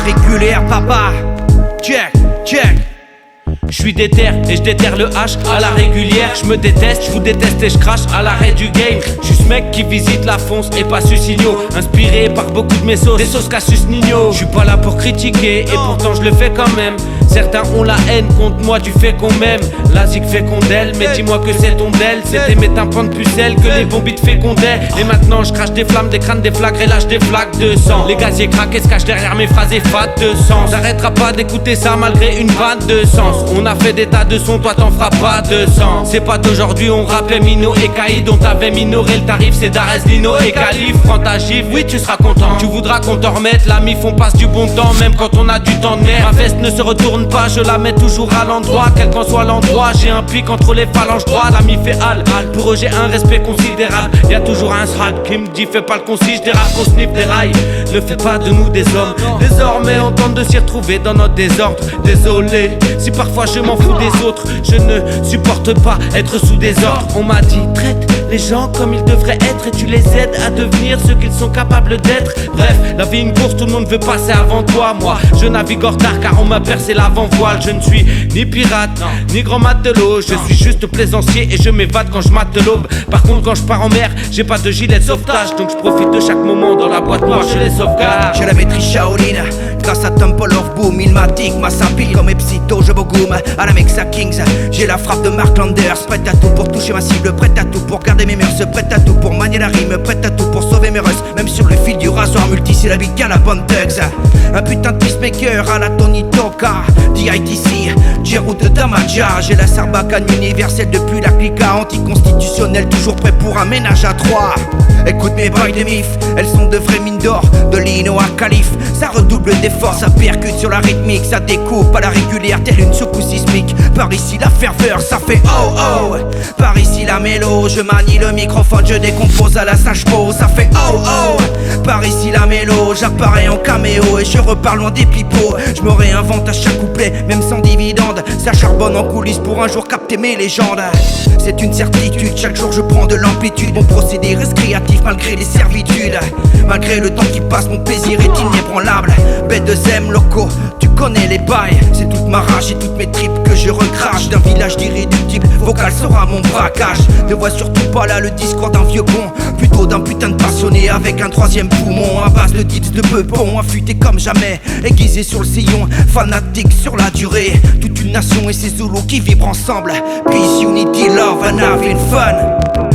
régulière, papa. Check, check. Je suis déter et je déterre le H à la régulière. Je me déteste, je vous déteste et je crache à l'arrêt du game. Je suis ce mec qui visite la fonce et pas Susigno. Inspiré par beaucoup de mes sauces, des sauces Cassius Nino. Je suis pas là pour critiquer et pourtant je le fais quand même. Certains ont la haine contre moi du fait qu'on m'aime. La zig fait qu'on d'elle, mais dis-moi que c'est ton d'elle. C'était mes tympans de pucelle que les bombites fécondaient. Et maintenant je crache des flammes, des crânes, des flaques et lâche des flaques de sang. Les gaziers craquent et se cachent derrière mes phrases et fat de sens. J'arrêterai pas d'écouter ça malgré une vanne de sens. On a fait des tas de sons, toi t'en feras pas de sens. C'est pas d'aujourd'hui, on rappelait Mino et Caïd. On t'avait minoré le tarif, c'est Darès, Lino et Calif. Prends ta gifle, oui tu seras content. Tu voudras qu'on t'en remette, la mif on passe du bon temps. Même quand on a du temps de merde. Ma veste ne se retourne pas, je la mets toujours à l'endroit. Quel qu'en soit l'endroit, j'ai un pic entre les phalanges droits. La mif fait hal, pour eux j'ai un respect considérable. Y'a toujours un srad qui me dit fais pas le concis, j'dérape qu'on sniffe des rails. Ne fais pas de nous des hommes. Désormais on tente de s'y retrouver dans notre désordre. Désolé si parfois je m'en fous des autres. Je ne supporte pas être sous des ordres. On m'a dit traite les gens comme ils devraient être et tu les aides à devenir ce qu'ils sont capables d'être. Bref, la vie est une course, tout le monde veut passer avant toi. Moi, je navigue en retard car on m'a percé l'avant-voile. Je ne suis ni pirate, ni grand matelot. Je suis juste plaisancier et je m'évade quand je mate l'aube. Par contre, quand je pars en mer, j'ai pas de gilet de sauvetage. Donc je profite de chaque moment dans la boîte noire, je les sauvegarde. J'ai la maîtrise Shaolin, grâce à Temple of Boom. Ilmatic, ma sapine comme Epsito, je bogoum. À la Mexa Kings, j'ai la frappe de Mark Landers. Prête à tout pour toucher ma cible, prête à tout pour garder mes mœurs. Prête à tout pour manier la rime, prête à tout pour sauver mes russes. Même sur le fil du rasoir multisyllabique à la bonne tugs. Un putain de peacemaker à la Tony Toka, DITC, Giroud de Damaja. J'ai la sarbacane universelle depuis la clica anticonstitutionnelle, toujours prêt pour un ménage à trois. Écoute mes bails de mif, elles sont de vraies mines d'or. De Lino à Calife, ça redouble d'efforts, ça percute sur la rythmique, ça découpe à la régulière telle une secousse sismique. Par ici la ferveur, ça fait oh oh. Par ici la mélo, je manie le microphone, je décompose à la sage-peau, ça fait oh oh. Par ici la mélo, j'apparais en caméo et je repars loin des pipeaux. Je me réinvente à chaque couplet, même sans dividende. Ça charbonne en coulisses pour un jour capter mes légendes. C'est une certitude, chaque jour je prends de l'amplitude. Mon procédé reste créatif malgré les servitudes. Malgré le temps qui passe, mon plaisir est inébranlable. B2M locaux, tu connais les bails. C'est toute ma rage et toutes mes tripes que je recrache. D'un village d'irréductible, vocal sera mon braquage. Ne vois surtout pas là le discours d'un vieux con, plutôt d'un putain de passionné avec un troisième poumon. À base de tips de peupon, affûté comme jamais, aiguisé sur le sillon, fanatique sur la durée. Toute une nation et ses Zoulous qui vibrent ensemble. Peace, unity, love and having fun.